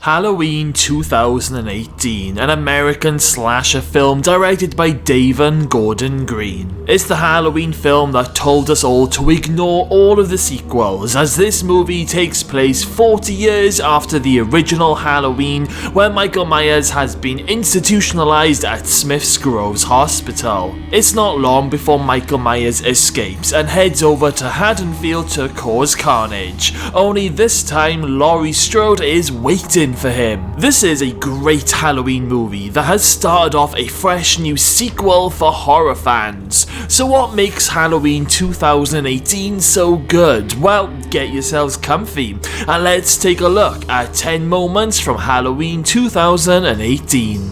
Halloween 2018, an American slasher film directed by David Gordon Green. It's the Halloween film that told us all to ignore all of the sequels, as this movie takes place 40 years after the original Halloween, where Michael Myers has been institutionalized at Smith's Groves Hospital. It's not long before Michael Myers escapes and heads over to Haddonfield to cause carnage, only this time Laurie Strode is waiting for him. This is a great Halloween movie that has started off a fresh new sequel for horror fans. So what makes Halloween 2018 so good? Well, get yourselves comfy and let's take a look at 10 moments from Halloween 2018.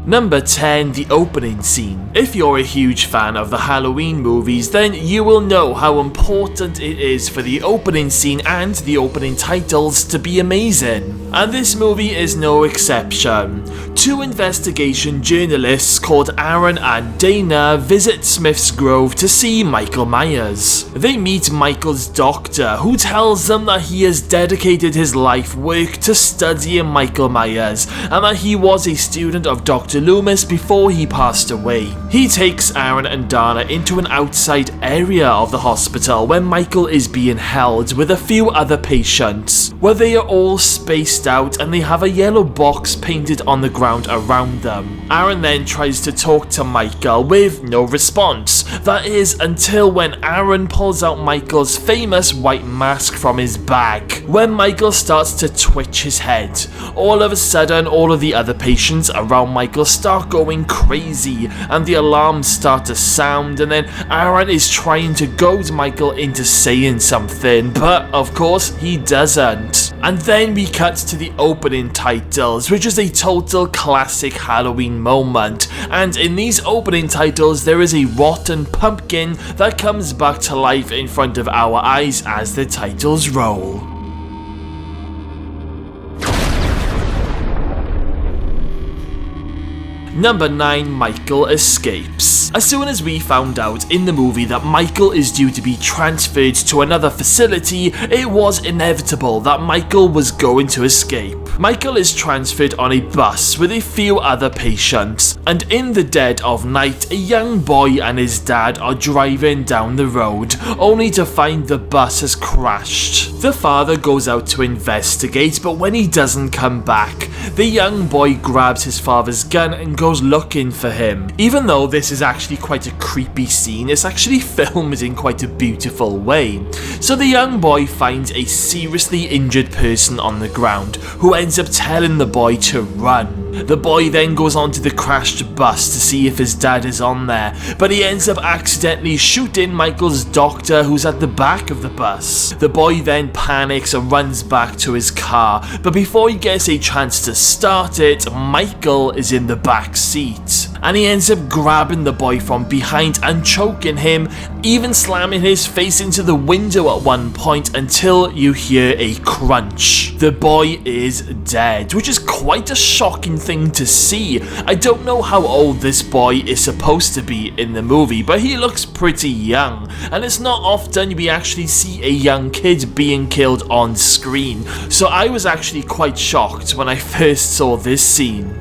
Number 10, the opening scene. If you're a huge fan of the Halloween movies, then you will know how important it is for the opening scene and the opening titles to be amazing. And this movie is no exception. Two investigation journalists called Aaron and Dana visit Smith's Grove to see Michael Myers. They meet Michael's doctor, who tells them that he has dedicated his life work to studying Michael Myers and that he was a student of Dr. Loomis before he passed away. He takes Aaron and Dana into an outside area of the hospital where Michael is being held with a few other patients, where they are all spaced out and they have a yellow box painted on the ground around them. Aaron then tries to talk to Michael with no response. That is until when Aaron pulls out Michael's famous white mask from his bag. When Michael starts to twitch his head, all of a sudden all of the other patients around Michael start going crazy and the alarms start to sound, and then Aaron is trying to goad Michael into saying something, but of course he doesn't. And then we cut to the opening titles, which is a total classic Halloween moment, and in these opening titles there is a rotten pumpkin that comes back to life in front of our eyes as the titles roll. Number 9, Michael escapes. As soon as we found out in the movie that Michael is due to be transferred to another facility, it was inevitable that Michael was going to escape. Michael is transferred on a bus with a few other patients, and in the dead of night, a young boy and his dad are driving down the road, only to find the bus has crashed. The father goes out to investigate, but when he doesn't come back, the young boy grabs his father's gun and goes looking for him. Even though this is actually quite a creepy scene, it's actually filmed in quite a beautiful way. So the young boy finds a seriously injured person on the ground, who ends up telling the boy to run. The boy then goes onto the crashed bus to see if his dad is on there, but he ends up accidentally shooting Michael's doctor, who's at the back of the bus. The boy then panics and runs back to his car, but before he gets a chance to start it, Michael is in the back seat, and he ends up grabbing the boy from behind and choking him, even slamming his face into the window at one point until you hear a crunch. The boy is dead, which is quite a shocking thing to see. I don't know how old this boy is supposed to be in the movie, but he looks pretty young, and it's not often we actually see a young kid being killed on screen, so I was actually quite shocked when I first saw this scene.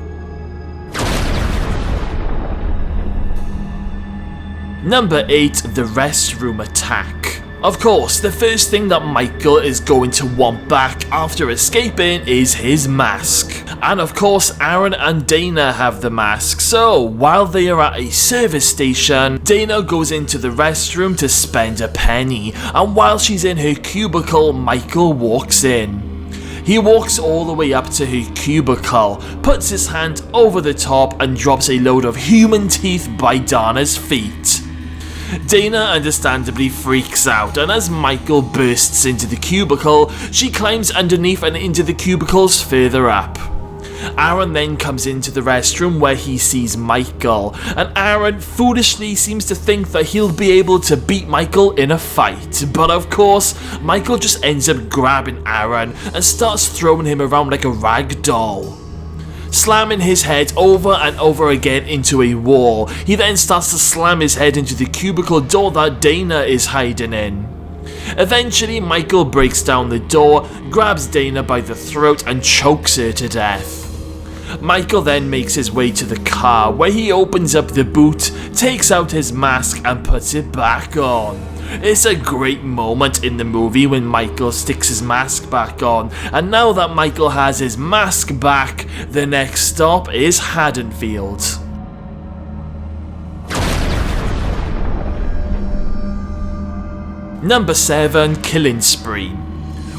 Number 8, the restroom attack. Of course, the first thing that Michael is going to want back after escaping is his mask. And of course, Aaron and Dana have the mask, so while they are at a service station, Dana goes into the restroom to spend a penny, and while she's in her cubicle, Michael walks in. He walks all the way up to her cubicle, puts his hand over the top and drops a load of human teeth by Dana's feet. Dana understandably freaks out, and as Michael bursts into the cubicle, she climbs underneath and into the cubicles further up. Aaron then comes into the restroom where he sees Michael, and Aaron foolishly seems to think that he'll be able to beat Michael in a fight, but of course, Michael just ends up grabbing Aaron and starts throwing him around like a rag doll. slamming his head over and over again into a wall. He then starts to slam his head into the cubicle door that Dana is hiding in. Eventually, Michael breaks down the door, grabs Dana by the throat and chokes her to death. Michael then makes his way to the car, where he opens up the boot, takes out his mask and puts it back on. It's a great moment in the movie when Michael sticks his mask back on, and now that Michael has his mask back, the next stop is Haddonfield. Number 7, Killing Spree.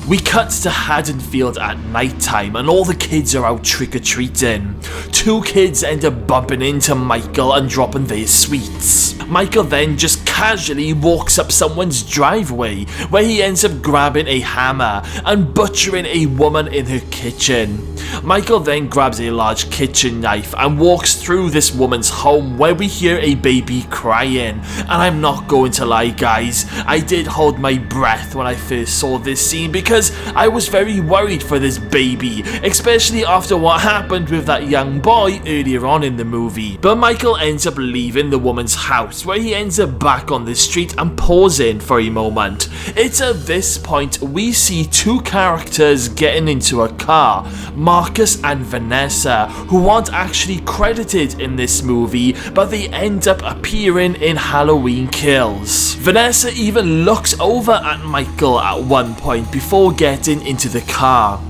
We cut to Haddonfield at night time and all the kids are out trick-or-treating. 2 kids end up bumping into Michael and dropping their sweets. Michael then just casually walks up someone's driveway where he ends up grabbing a hammer and butchering a woman in her kitchen. Michael then grabs a large kitchen knife and walks through this woman's home where we hear a baby crying. And I'm not going to lie guys, I did hold my breath when I first saw this scene because I was very worried for this baby, especially after what happened with that young boy earlier on in the movie. But Michael ends up leaving the woman's house where he ends up back on the street and pausing for a moment. It's at this point we see 2 characters getting into a car, Marcus and Vanessa, who aren't actually credited in this movie, but they end up appearing in Halloween Kills. Vanessa even looks over at Michael at one point before getting into the car.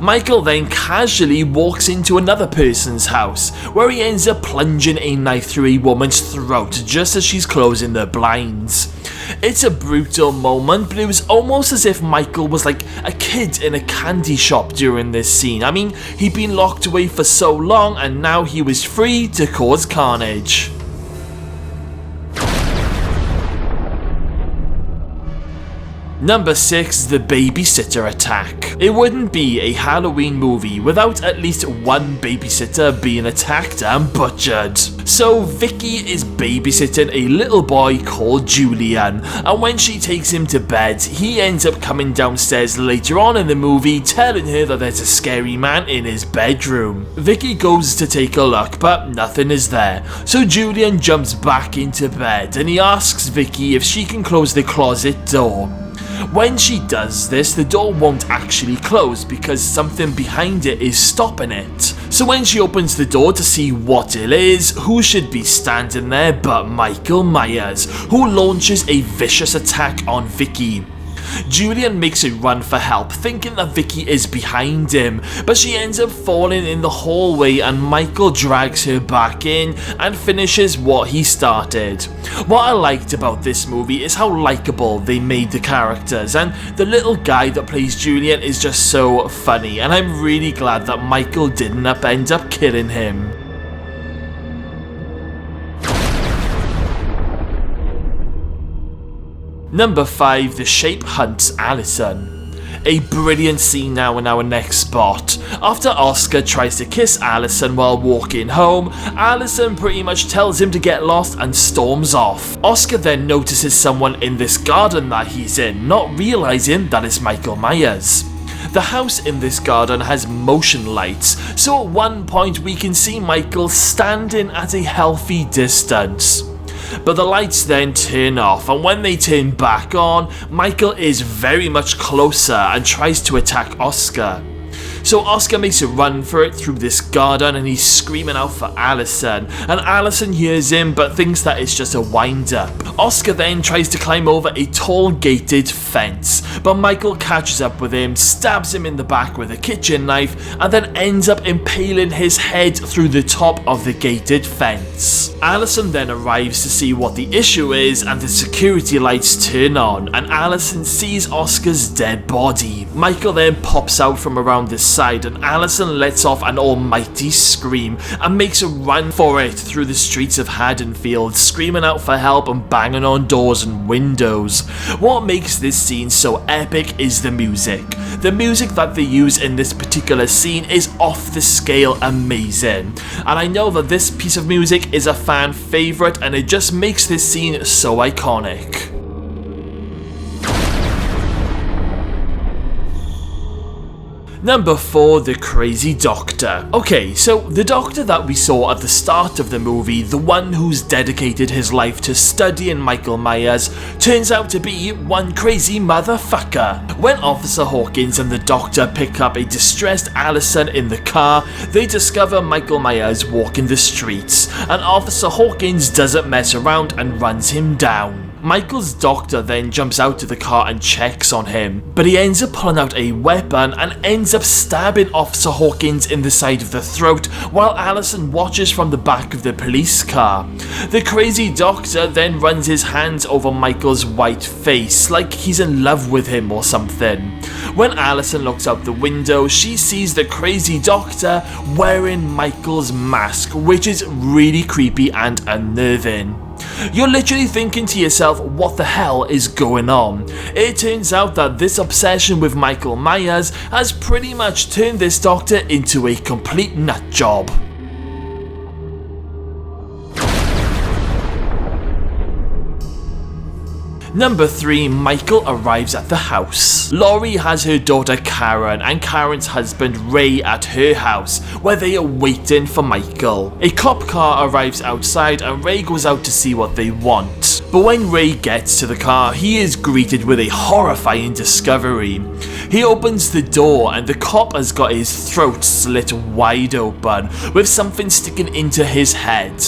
Michael then casually walks into another person's house, where he ends up plunging a knife through a woman's throat just as she's closing the blinds. It's a brutal moment, but it was almost as if Michael was like a kid in a candy shop during this scene. I mean, he'd been locked away for so long and now he was free to cause carnage. Number 6, The Babysitter Attack. It wouldn't be a Halloween movie without at least one babysitter being attacked and butchered. So Vicky is babysitting a little boy called Julian, and when she takes him to bed, he ends up coming downstairs later on in the movie telling her that there's a scary man in his bedroom. Vicky goes to take a look, but nothing is there. So Julian jumps back into bed and he asks Vicky if she can close the closet door. When she does this, the door won't actually close because something behind it is stopping it. So when she opens the door to see what it is, who should be standing there but Michael Myers, who launches a vicious attack on Vicky. Julian makes a run for help, thinking that Vicky is behind him, but she ends up falling in the hallway and Michael drags her back in and finishes what he started. What I liked about this movie is how likeable they made the characters, and the little guy that plays Julian is just so funny, and I'm really glad that Michael didn't end up killing him. Number 5, The Shape hunts Alison. A brilliant scene now in our next spot. After Oscar tries to kiss Alison while walking home, Alison pretty much tells him to get lost and storms off. Oscar then notices someone in this garden that he's in, not realizing that it's Michael Myers. The house in this garden has motion lights, so at one point we can see Michael standing at a healthy distance. But the lights then turn off, and when they turn back on, Michael is very much closer and tries to attack Oscar. So Oscar makes a run for it through this garden and he's screaming out for Alison, and Alison hears him but thinks that it's just a wind-up. Oscar then tries to climb over a tall gated fence, but Michael catches up with him, stabs him in the back with a kitchen knife, and then ends up impaling his head through the top of the gated fence. Alison then arrives to see what the issue is, and the security lights turn on and Alison sees Oscar's dead body. Michael then pops out from around the side and Alison lets off an almighty scream and makes a run for it through the streets of Haddonfield, screaming out for help and banging on doors and windows. What makes this scene so epic is the music. The music that they use in this particular scene is off the scale amazing, and I know that this piece of music is a fan favourite and it just makes this scene so iconic. Number 4, the crazy doctor. Okay, so the doctor that we saw at the start of the movie, the one who's dedicated his life to studying Michael Myers, turns out to be one crazy motherfucker. When Officer Hawkins and the doctor pick up a distressed Allison in the car, they discover Michael Myers walking the streets, and Officer Hawkins doesn't mess around and runs him down. Michael's doctor then jumps out to the car and checks on him, but he ends up pulling out a weapon and ends up stabbing Officer Hawkins in the side of the throat while Allison watches from the back of the police car. The crazy doctor then runs his hands over Michael's white face like he's in love with him or something. When Allison looks out the window, she sees the crazy doctor wearing Michael's mask, which is really creepy and unnerving. You're literally thinking to yourself, what the hell is going on? It turns out that this obsession with Michael Myers has pretty much turned this doctor into a complete nut job. Number 3, Michael arrives at the house. Laurie has her daughter Karen and Karen's husband Ray at her house, where they are waiting for Michael. A cop car arrives outside and Ray goes out to see what they want. But when Ray gets to the car, he is greeted with a horrifying discovery. He opens the door and the cop has got his throat slit wide open, with something sticking into his head.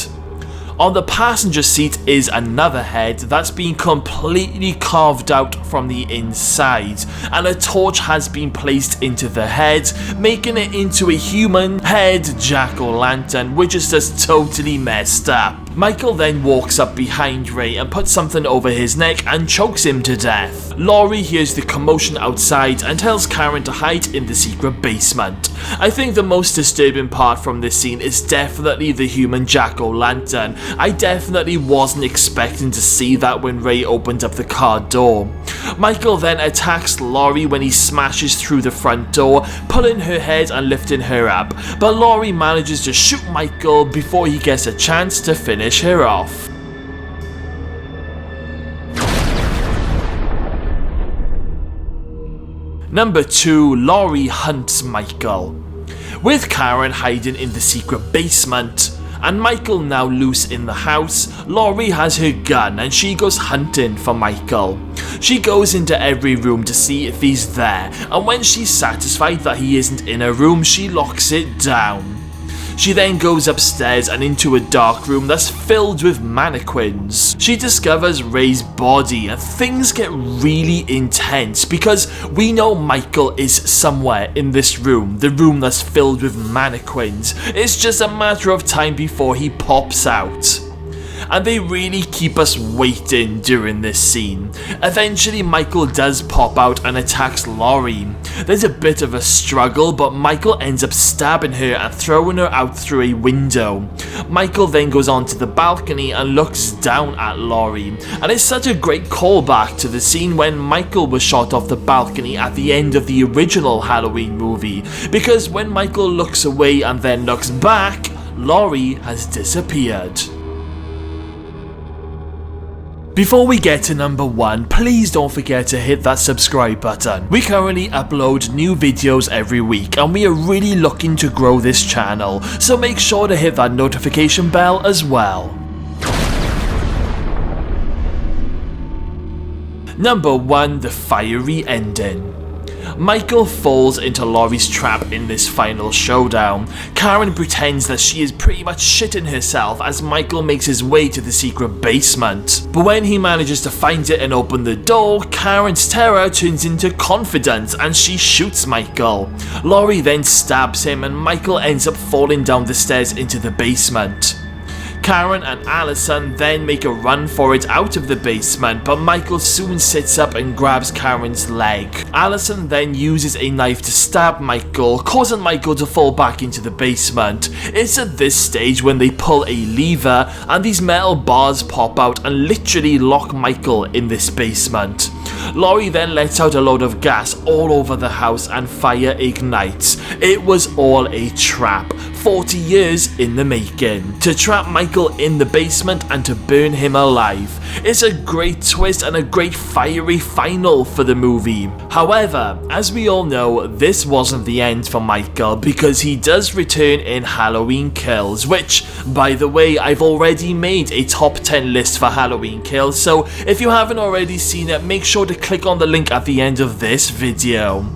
On the passenger seat is another head that's been completely carved out from the inside, and a torch has been placed into the head, making it into a human head jack-o'-lantern, which is just totally messed up. Michael then walks up behind Ray and puts something over his neck and chokes him to death. Laurie hears the commotion outside and tells Karen to hide in the secret basement. I think the most disturbing part from this scene is definitely the human jack-o'-lantern. I definitely wasn't expecting to see that when Ray opened up the car door. Michael then attacks Laurie when he smashes through the front door, pulling her head and lifting her up, but Laurie manages to shoot Michael before he gets a chance to finish her off. Number 2, Laurie hunts Michael. With Karen hiding in the secret basement and Michael now loose in the house, Laurie has her gun and she goes hunting for Michael. She goes into every room to see if he's there, and when she's satisfied that he isn't in a room, she locks it down. She then goes upstairs and into a dark room that's filled with mannequins. She discovers Ray's body and things get really intense because we know Michael is somewhere in this room, the room that's filled with mannequins. It's just a matter of time before he pops out. And they really keep us waiting during this scene. Eventually Michael does pop out and attacks Laurie. There's a bit of a struggle, but Michael ends up stabbing her and throwing her out through a window. Michael then goes onto the balcony and looks down at Laurie, and it's such a great callback to the scene when Michael was shot off the balcony at the end of the original Halloween movie, because when Michael looks away and then looks back, Laurie has disappeared. Before we get to number 1, please don't forget to hit that subscribe button. We currently upload new videos every week and we are really looking to grow this channel, so make sure to hit that notification bell as well. Number 1, the fiery ending. Michael falls into Laurie's trap in this final showdown. Karen pretends that she is pretty much shitting herself as Michael makes his way to the secret basement. But when he manages to find it and open the door, Karen's terror turns into confidence and she shoots Michael. Laurie then stabs him and Michael ends up falling down the stairs into the basement. Karen and Allison then make a run for it out of the basement, but Michael soon sits up and grabs Karen's leg. Allison then uses a knife to stab Michael, causing Michael to fall back into the basement. It's at this stage when they pull a lever and these metal bars pop out and literally lock Michael in this basement. Laurie then lets out a load of gas all over the house and fire ignites. It was all a trap. 40 years in the making, to trap Michael in the basement and to burn him alive. It's a great twist and a great fiery final for the movie. However, as we all know, this wasn't the end for Michael, because he does return in Halloween Kills, which, by the way, I've already made a top 10 list for Halloween Kills, so if you haven't already seen it, make sure to click on the link at the end of this video.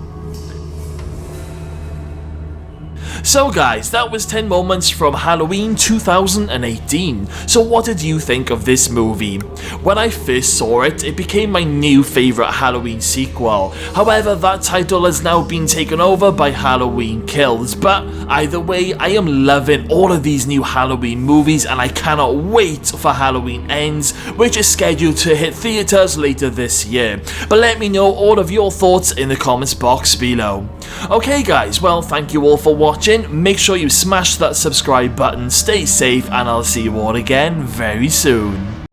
So guys, that was 10 moments from Halloween 2018. So what did you think of this movie? When I first saw it, it became my new favourite Halloween sequel. However, that title has now been taken over by Halloween Kills. But either way, I am loving all of these new Halloween movies and I cannot wait for Halloween Ends, which is scheduled to hit theatres later this year. But let me know all of your thoughts in the comments box below. Okay guys, well thank you all for watching. Make sure you smash that subscribe button, stay safe, and I'll see you all again very soon.